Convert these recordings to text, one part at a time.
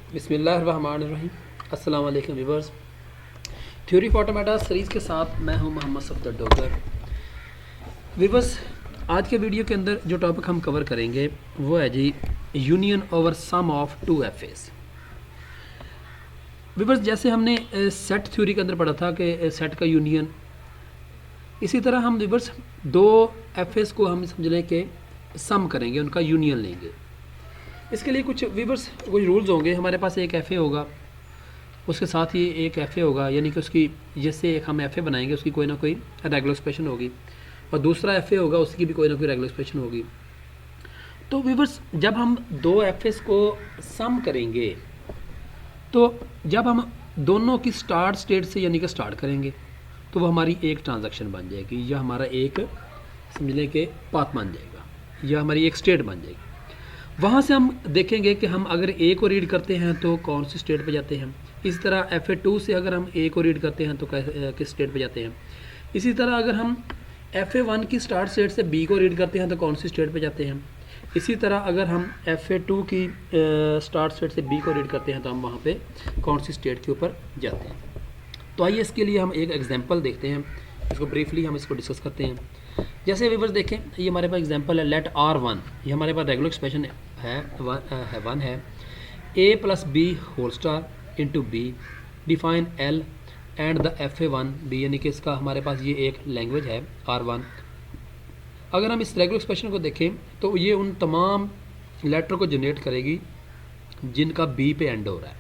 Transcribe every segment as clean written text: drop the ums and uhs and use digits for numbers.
बिस्मिल्लाहिर्रहमानिर्रहीम। अस्सलाम वालेकुम viewers. Theory of automata series के साथ मैं हूं मोहम्मद सफदर डोगर। व्यूअर्स, आज के वीडियो के अंदर जो टॉपिक हम कवर करेंगे वो है G union over sum of two F S. Viewers, जैसे हमने सेट थ्योरी के अंदर पढ़ा था कि सेट का यूनियन, इसी तरह हम व्यूअर्स दो एफ एस को हम समझ लें कि सम करेंगे, उनका यूनियन लेंगे। इसके लिए कुछ व्यूअर्स कुछ रूल्स होंगे। हमारे पास एक एफ ए होगा, उसके साथ ही एक एफ ए होगा, यानी कि उसकी जैसे एक हम एफ ए बनाएंगे उसकी कोई ना कोई रेगुलर एक्सप्रेशन होगी, और दूसरा एफ ए होगा उसकी भी कोई ना कोई रेगुलर एक्सप्रेशन होगी। तो व्यूअर्स, जब हम दो एफ एस को सम करेंगे तो जब हम दोनों की स्टार्ट स्टेट से यानी कि स्टार्ट करेंगे तो वो हमारी एक ट्रांजैक्शन बन जाएगी, या हमारा एक समझ लें कि पाथ बन जाएगा, या हमारी एक स्टेट बन जाएगी। वहाँ से हम देखेंगे कि हम अगर ए को रीड करते हैं तो कौन सी स्टेट पे जाते हैं। इसी तरह FA2 से अगर हम ए को रीड करते हैं तो किस स्टेट पे जाते हैं। इसी तरह अगर हम FA1 की स्टार्ट स्टेट से बी को रीड करते हैं तो कौन सी स्टेट पे जाते हैं। इसी तरह अगर हम FA2 की स्टार्ट स्टेट से बी को रीड करते हैं तो हम वहाँ पे कौन सी स्टेट के ऊपर जाते हैं। तो आइए इसके लिए हम एक एग्जाम्पल देखते हैं, इसको ब्रीफली हम इसको डिस्कस करते हैं। जैसे व्यूअर्स देखें, ये हमारे पास एग्जांपल है लेट R1, ये हमारे पास रेगुलर एक्सप्रेशन है वन है a plus B whole star into B define L and the FA1 b, यानी कि इसका हमारे पास ये एक लैंग्वेज है R1। अगर हम इस रेगुलर एक्सप्रेशन को देखें तो ये उन तमाम लेटर को जनरेट करेगी जिनका b पे एंड हो रहा है,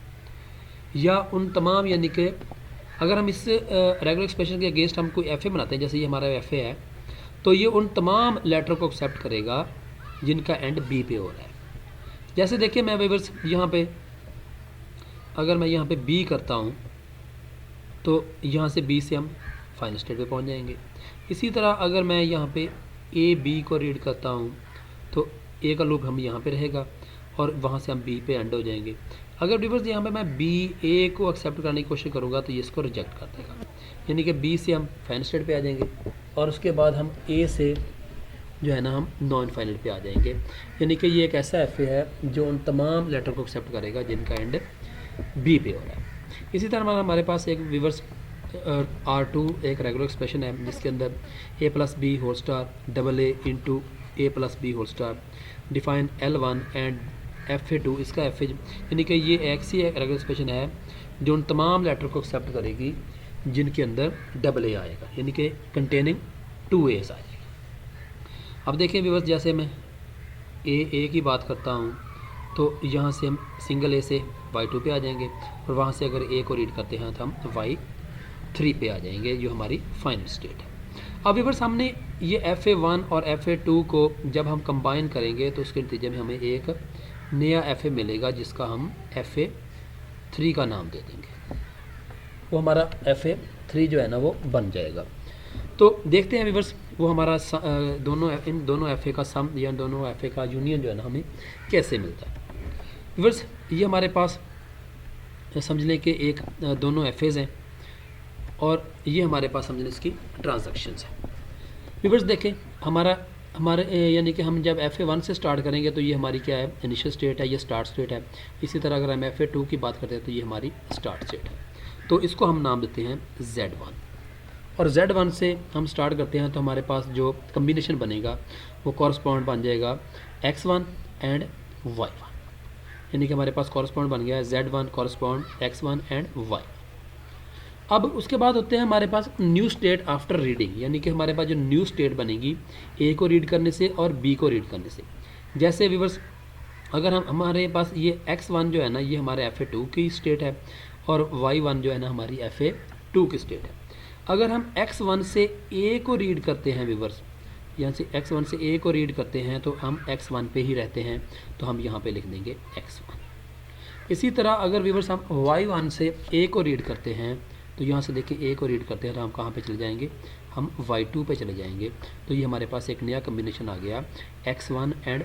या उन तमाम यानी कि अगर हम इस रेगुलर एक्सप्रेशन के अगेंस्ट हम कोई एफ ए बनाते हैं, जैसे ये हमारा एफ ए है, तो ये उन तमाम लेटर को एक्सेप्ट करेगा जिनका एंड बी पे हो रहा है। जैसे देखिए मैं व्यूअर्स यहाँ पे अगर मैं यहाँ पे बी करता हूँ तो यहाँ से बी से हम फाइनल स्टेट पे पहुँच जाएंगे। इसी तरह अगर मैं यहाँ पे ए बी को रीड करता हूँ तो ए का लूप हम यहाँ पे रहेगा और वहाँ से हम बी पे एंड हो जाएंगे। अगर व्यूअर्स यहाँ पे मैं बी ए को एक्सेप्ट करने की कोशिश करूँगा तो ये इसको रिजेक्ट कर देगा, यानी कि बी से हम फाइनल स्टेट पे आ जाएंगे और उसके बाद हम ए से जो है ना हम नॉन फाइनल पे आ जाएंगे। यानी कि ये एक ऐसा एफ ए है जो उन तमाम लेटर को एक्सेप्ट करेगा जिनका एंड बी पे हो रहा है। इसी तरह हमारे पास एक व्यूअर्स R2 एक रेगुलर एक्सप्रेशन है जिसके अंदर a plus B whole star double A into A plus B whole star define L1 and FA2, इसका एफ ए यानी कि ये एक सी रेगुलर एक्सप्रेशन है जो उन तमाम लेटर को एक्सेप्ट करेगी जिनके अंदर डबल ए आएगा, यानी कि कंटेनिंग 2 एस आ जाएगी। अब देखें व्यूअर्स, जैसे मैं ए की बात करता हूँ तो यहाँ से हम सिंगल ए से Y2 पे आ जाएंगे और वहाँ से अगर ए को रीड करते हैं तो हम Y3 पे आ जाएंगे जो हमारी फाइनल स्टेट है। अब व्यूअर्स, हमने ये FA1 और FA2 को जब हम कंबाइन करेंगे तो उसके नतीजे में हमें एक नया एफ ए मिलेगा जिसका हम FA3 का नाम दे देंगे। वो हमारा FA3 जो है ना वो बन जाएगा। तो देखते हैं व्यूअर्स वो हमारा इन दोनों एफ ए का सम या दोनों एफ ए का यूनियन जो है ना हमें कैसे मिलता है। व्यूअर्स, ये हमारे पास समझ लें कि एक दोनों एफ एज़ हैं और ये हमारे पास समझ लें इसकी ट्रांजैक्शंस हैं। व्यूअर्स देखें, हमारे यानी कि हम जब FA1 से स्टार्ट करेंगे तो ये हमारी क्या है, इनिशियल स्टेट है, ये स्टार्ट स्टेट है। इसी तरह अगर हम FA2 की बात करते हैं तो ये हमारी स्टार्ट स्टेट है। तो इसको हम नाम देते हैं Z1, और Z1 से हम स्टार्ट करते हैं तो हमारे पास जो कम्बिनेशन बनेगा वो कॉरस्पॉन्ड बन जाएगा X1 एंड Y1, यानी कि हमारे पास कॉरस्पॉन्ड बन गया है Z1 correspond X1 and Y। अब उसके बाद होते हैं हमारे पास न्यू स्टेट आफ्टर रीडिंग, यानी कि हमारे पास जो न्यू स्टेट बनेगी ए को रीड करने से और बी को रीड करने से। जैसे व्यूअर्स, अगर हमारे पास ये X1 जो है ना ये हमारे FA2 की स्टेट है और Y1 जो है ना हमारी FA2 की स्टेट है। अगर हम X1 से ए को रीड करते हैं व्यूअर्स, यहाँ से X1 से ए को रीड करते हैं तो हम X1 पे ही रहते हैं, तो हम यहाँ पे लिख देंगे X1। इसी तरह अगर व्यूअर्स हम Y1 से ए को रीड करते हैं तो यहाँ से देखिए ए को रीड करते हैं तो हम कहाँ पे चले जाएंगे, हम Y2 पे चले जाएंगे। तो ये हमारे पास एक नया कम्बिनेशन आ गया X1 एंड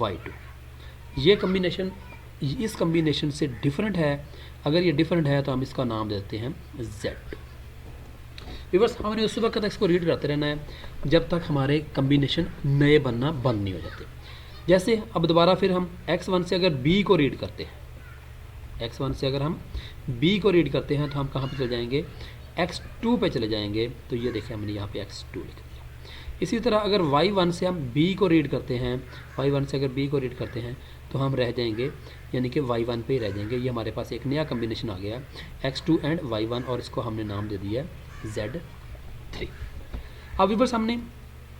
Y2। ये कम्बिनेशन इस कम्बिनेशन से डिफरेंट है। अगर ये डिफरेंट है तो हम इसका नाम देते हैं Z। व्यूअर्स, हमने उस वक्त तक इसको रीड करते रहना है जब तक हमारे कम्बिनेशन नए बनना बंद नहीं हो जाते। जैसे अब दोबारा फिर हम X1 से अगर B को रीड करते हैं x1 से अगर हम b को रीड करते हैं तो हम कहाँ पे चले जाएंगे, x2 पे चले जाएंगे। तो ये देखिए हमने यहाँ पे x2 लिख दिया। इसी तरह अगर y1 से हम b को रीड करते हैं, y1 से अगर b को रीड करते हैं तो हम रह जाएंगे, यानी कि y1 पे ही रह जाएंगे। ये हमारे पास एक नया कम्बिनेशन आ गया x2 एंड y1, और इसको हमने नाम दे दिया Z3। अब वीवर्स हमने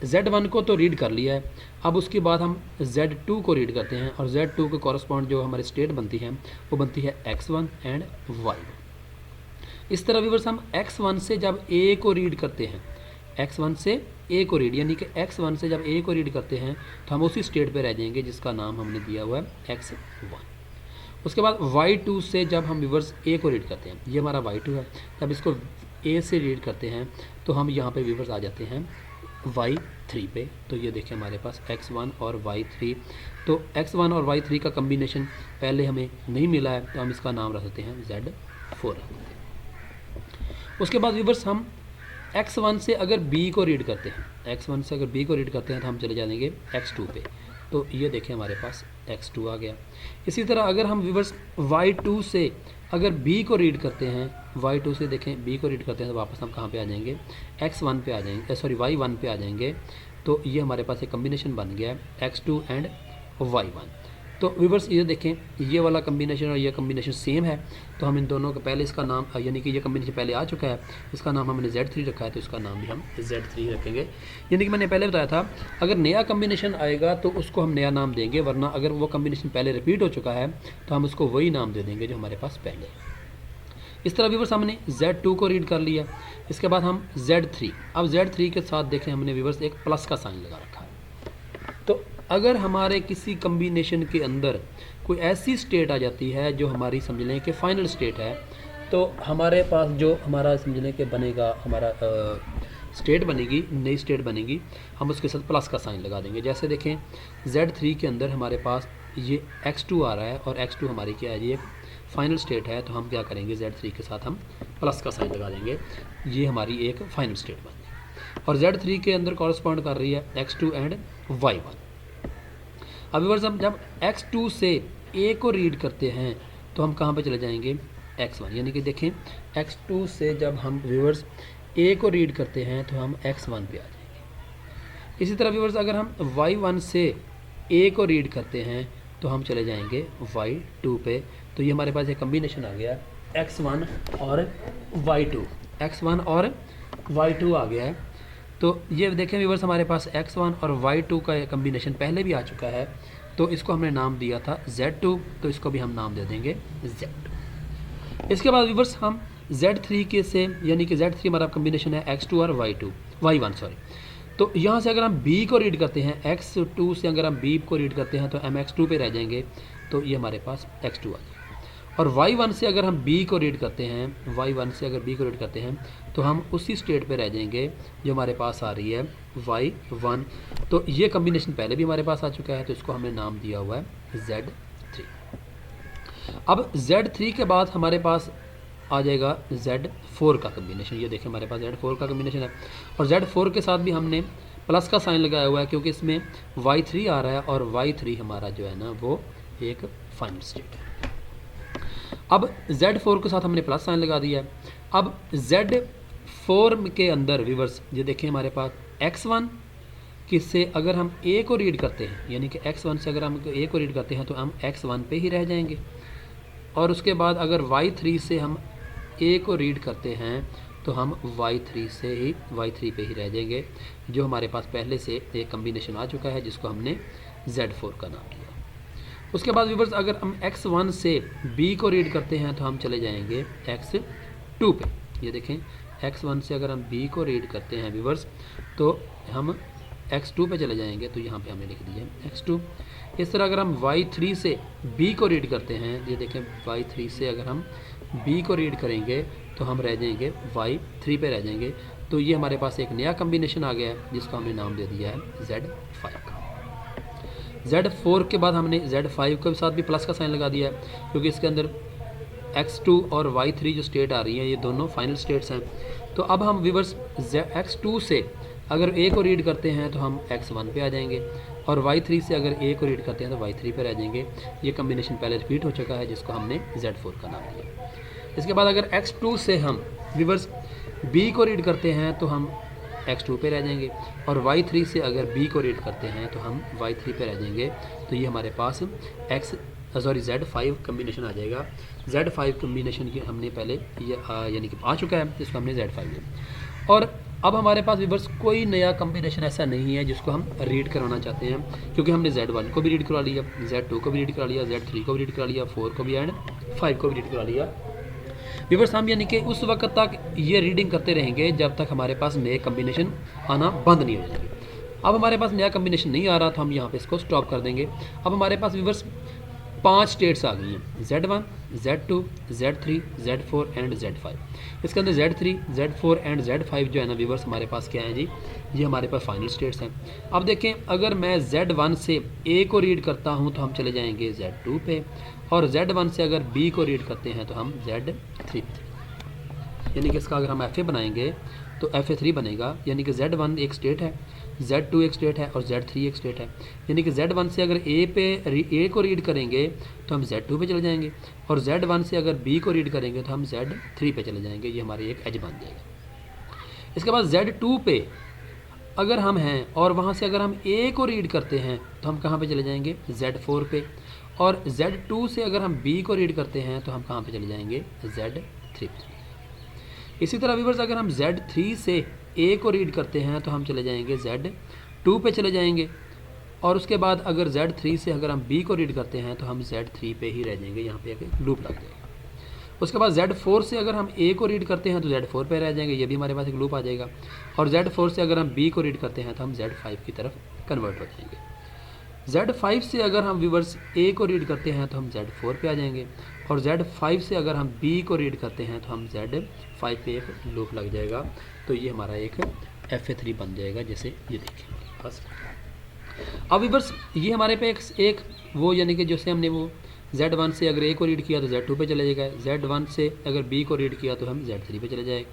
Z1 को तो रीड कर लिया है, अब उसके बाद हम Z2 को रीड करते हैं, और Z2 के कॉरस्पॉन्ड जो हमारी स्टेट बनती है वो बनती है x1 एंड y1। इस तरह वीवर्स हम x1 से जब a को रीड करते हैं, x1 से a को रीड, यानी कि x1 से जब a को रीड करते हैं तो हम उसी स्टेट पे रह जाएंगे जिसका नाम हमने दिया हुआ है x1। उसके बाद y2 से जब हम वीवर्स a को रीड करते हैं, ये हमारा y2 है, जब इसको a से रीड करते हैं तो हम यहाँ पे वीवर्स आ जाते हैं y3 पे। तो ये देखिए हमारे पास x1 और y3, तो x1 और y3 का कम्बिनेशन पहले हमें नहीं मिला है तो हम इसका नाम रख देते हैं Z4 रख देते हैं। उसके बाद वीवर्स हम x1 से अगर b को रीड करते हैं, x1 से अगर b को रीड करते हैं तो हम चले जाएंगे x2 पे। तो ये देखें हमारे पास x2 आ गया। इसी तरह अगर हम वीवर्स y2 से अगर b को रीड करते हैं, y2 से देखें b को रीड करते हैं तो वापस हम कहाँ पे आ जाएंगे, x1 पे आ जाएंगे, सॉरी y1 पे आ जाएंगे। तो ये हमारे पास एक कम्बिनेशन बन गया है x2 एंड y1। तो वीवर्स ये देखें, ये वाला कम्बिनेशन और ये कम्बिनेशन सेम है, तो हम इन दोनों का पहले इसका नाम, यानी कि ये कम्बिनेशन पहले आ चुका है, इसका नाम हमने Z3 रखा है, तो इसका नाम भी हम Z3 रखेंगे। यानी कि मैंने पहले बताया था अगर नया कम्बिनेशन आएगा तो उसको हम नया नाम देंगे, वरना अगर वो कम्बिनेशन पहले रिपीट हो चुका है तो हम उसको वही नाम दे देंगे जो हमारे पास पहले है। इस तरह वीवर्स हमने Z2 को रीड कर लिया। इसके बाद हम Z3, अब Z3 के साथ देखें हमने वीवर्स एक प्लस का साइन लगा रखा है। तो अगर हमारे किसी कम्बिनेशन के अंदर कोई ऐसी स्टेट आ जाती है जो हमारी समझ लें कि फाइनल स्टेट है, तो हमारे पास जो हमारा समझ लें कि बनेगा, हमारा स्टेट बनेगी, नई स्टेट बनेगी, हम उसके साथ प्लस का साइन लगा देंगे। जैसे देखें Z3 के अंदर हमारे पास ये x2 आ रहा है और x2 हमारी क्या है, ये फाइनल स्टेट है, तो हम क्या करेंगे, Z3 के साथ हम प्लस का साइन लगा देंगे, ये हमारी एक फाइनल स्टेट बन गई। और Z3 के अंदर कॉरस्पॉन्ड कर रही है x2 एंड y1। अब व्यूअर्स हम जब x2 से a को रीड करते हैं तो हम कहाँ पे चले जाएंगे, x1, यानी कि देखें x2 से जब हम व्यूअर्स a को रीड करते हैं तो हम x1 पे आ जाएंगे। इसी तरह व्यूअर्स अगर हम y1 से a को रीड करते हैं तो हम चले जाएंगे y2 पे। तो ये हमारे पास एक कम्बिनेशन आ गया x1 और y2, x1 और y2 आ गया है। तो ये देखें व्यूअर्स हमारे पास x1 और y2 का कम्बिनेशन पहले भी आ चुका है, तो इसको हमने नाम दिया था Z2, तो इसको भी हम नाम दे देंगे Z2। इसके बाद व्यूअर्स हम Z3 के से, यानी कि Z3 हमारा कम्बिनेशन है x2 और y1 सॉरी। तो यहाँ से अगर हम b को रीड करते हैं, x2 से अगर हम b को रीड करते हैं तो हम x2 पे रह जाएंगे, तो ये हमारे पास x2 आ जाएगा। और y1 से अगर हम b को रीड करते हैं, y1 से अगर b को रीड करते हैं तो हम उसी स्टेट पे रह जाएंगे जो हमारे पास आ रही है y1। तो ये कम्बिनेशन पहले भी हमारे पास आ चुका है, तो इसको हमने नाम दिया हुआ है Z3। अब Z3 के बाद हमारे पास आ जाएगा Z4 का कम्बिनेशन। ये देखें हमारे पास Z4 का कम्बिनेशन है, और Z4 के साथ भी हमने प्लस का साइन लगाया हुआ है क्योंकि इसमें y3 आ रहा है, और y3 हमारा जो है ना वो एक फाइनल स्टेट है। अब Z4 के साथ हमने प्लस साइन लगा दिया है। अब Z4 के अंदर व्यूअर्स ये देखें हमारे पास x1 किससे अगर हम a को रीड करते हैं, यानी कि x1 से अगर हम a को रीड करते हैं तो हम x1 पे ही रह जाएंगे। और उसके बाद अगर y3 से हम a को रीड करते हैं तो हम y3 पे ही रह जाएंगे, जो हमारे पास पहले से एक कम्बिनेशन आ चुका है जिसको हमने Z4 का नाम दिया। उसके बाद व्यूअर्स अगर हम x1 से b को रीड करते हैं तो हम चले जाएंगे x2 पे। ये देखें x1 से अगर हम b को रीड करते हैं व्यूअर्स तो हम x2 पे चले जाएंगे, तो यहाँ पे हमने लिख दिया x2। इस तरह अगर हम y3 से b को रीड करते हैं, ये देखें y3 से अगर हम b को रीड करेंगे तो हम रह जाएंगे y3 पे रह जाएंगे। तो ये हमारे पास एक नया कम्बिनेशन आ गया है जिसका हमने नाम दे दिया है Z5 का। Z4 के बाद हमने Z5 के साथ भी प्लस का साइन लगा दिया है क्योंकि इसके अंदर x2 और y3 जो स्टेट आ रही हैं ये दोनों फाइनल स्टेट्स हैं। तो अब हम व्यूअर्स x2 से अगर a को रीड करते हैं तो हम x1 पे आ जाएंगे, और y3 से अगर a को रीड करते हैं तो y3 पे रह जाएंगे। ये कम्बिनेशन पहले रिपीट हो चुका है जिसको हमने Z4 का नाम दिया। इसके बाद अगर x2 से हम व्यूअर्स b को रीड करते हैं तो हम x2 पे रह जाएंगे, और y3 से अगर b को रीड करते हैं तो हम y3 पे रह जाएंगे। तो ये हमारे पास Z5 कम्बिनेशन आ जाएगा। Z5 कम्बिनेशन की हमने पहले ये यानी कि आ चुका है, जिसको हमने Z5 लिया। और अब हमारे पास व्यूअर्स कोई नया कम्बिनेशन ऐसा नहीं है जिसको हम रीड करवाना चाहते हैं, क्योंकि हमने Z1 को भी रीड करवा लिया, Z2 को भी रीड करा लिया, Z3 को भी रीड करा लिया, 4 को भी एंड 5 को भी रीड करा लिया। व्यूअर्स हम यानी कि उस वक्त तक ये रीडिंग करते रहेंगे जब तक हमारे पास नए कम्बिनेशन आना बंद नहीं हो जाएंगे। अब हमारे पास नया कम्बिनेशन नहीं आ रहा तो हम यहाँ पे इसको स्टॉप कर देंगे। अब हमारे पास व्यूअर्स 5 स्टेट्स आ गई हैं, Z1, Z2, Z3, Z4 and Z5। इसके अंदर Z3, Z4 एंड Z5 जो है ना व्यूअर्स हमारे पास क्या है जी, ये हमारे पास फाइनल स्टेट्स हैं। अब देखें, अगर मैं Z1 से A को रीड करता हूँ तो हम चले जाएंगे Z2 पे, और Z1 से अगर B को रीड करते हैं तो हम Z3 पे, यानी कि इसका अगर हम FA बनाएंगे तो FA3 बनेगा। यानी कि Z1 एक स्टेट है, Z2 एक स्टेट है और Z3 एक स्टेट है। यानी कि Z1 से अगर A को रीड करेंगे तो हम Z2 पे चले जाएंगे, और Z1 से अगर B को रीड करेंगे तो हम Z3 पे चले जाएंगे। ये हमारी एक एज बन जाएगा। इसके बाद Z2 पे अगर हम हैं और वहाँ से अगर हम A को रीड करते हैं तो हम कहाँ पे चले जाएंगे, Z4 पे, और Z2 से अगर हम B को रीड करते हैं तो हम कहाँ पे चले जाएंगे, Z3 पे। इसी तरह व्यूअर्स अगर हम Z3 से A को रीड करते हैं तो हम चले जाएंगे Z2 पे चले जाएंगे, और उसके बाद अगर Z3 से अगर हम B को रीड करते हैं तो हम Z3 पे ही रह जाएंगे। यहाँ पे एक लूप लग जाएगा। उसके बाद Z4 से अगर हम A को रीड करते हैं तो Z4 पे रह जाएंगे, ये भी हमारे पास एक लूप आ जाएगा। और Z4 से अगर हम B को रीड करते हैं तो हम Z5 की तरफ कन्वर्ट हो जाएंगे। Z5 से अगर हम व्यूअर्स A को रीड करते हैं तो हम Z4 पे आ जाएंगे, और Z5 से अगर हम B को रीड करते हैं तो हम Z5 पे एक लूप लग जाएगा। तो ये हमारा एक FA3 बन जाएगा, जैसे ये देखेंगे बस। अब व्यूअर्स ये हमारे पे एक वो यानी कि जैसे हमने वो Z1 से अगर A को रीड किया तो Z2 पे चले जाएगा, Z1 से अगर B को रीड किया तो हम Z3 पे चले जाएंगे।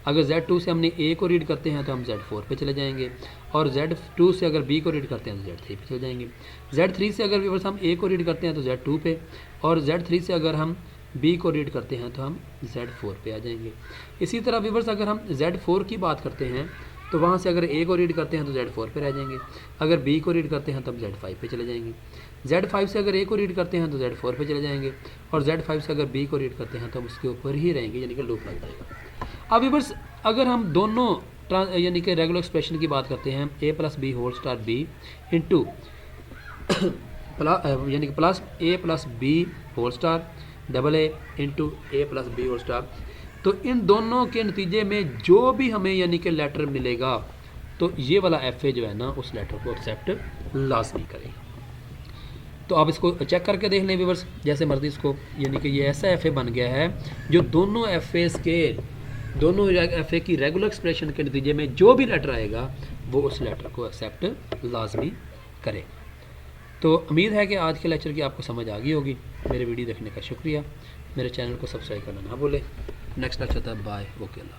अगर Z2 से हमने A को रीड करते हैं तो हम Z4 पे चले जाएंगे, और Z2 से अगर B को रीड करते हैं तो Z3 पे चले जाएंगे। Z3 से अगर व्यूअर्स हम A को रीड करते हैं तो Z2 पे, और Z3 से अगर हम B को रीड करते हैं तो हम Z4 पे आ जाएंगे। इसी तरह व्यूअर्स अगर हम Z4 की बात करते हैं तो वहाँ से अगर A को रीड करते हैं तो Z4 पे रह जाएंगे, अगर B को रीड करते हैं तो हम Z5 पे चले जाएंगे। Z5 से अगर A को रीड करते हैं तो Z4 पे चले जाएंगे, और Z5 से अगर B को रीड करते हैं तो हम उसके ऊपर ही रहेंगे, यानी कि लूप लग जाएगा। अब व्यूअर्स अगर हम दोनों यानी कि रेगुलर एक्सप्रेशन की बात करते हैं, A plus B whole star B into यानी कि plus A plus B whole star double A into A plus B whole star, तो इन दोनों के नतीजे में जो भी हमें यानी कि लेटर मिलेगा तो ये वाला FA जो है ना उस लेटर को एक्सेप्ट लाजमी करेगा। तो आप इसको चेक करके देख लें व्यूअर्स जैसे मर्जी इसको, यानी कि ये ऐसा FA बन गया है जो दोनों FA की रेगुलर एक्सप्रेशन के नतीजे में जो भी लेटर आएगा वो उस लेटर को एक्सेप्ट लाजमी करेगा। तो उम्मीद है कि आज के लेक्चर की आपको समझ आ गई होगी। मेरे वीडियो देखने का शुक्रिया। मेरे चैनल को सब्सक्राइब करना ना भूलें। नेक्स्ट लेक्चर तक बाय, ओके।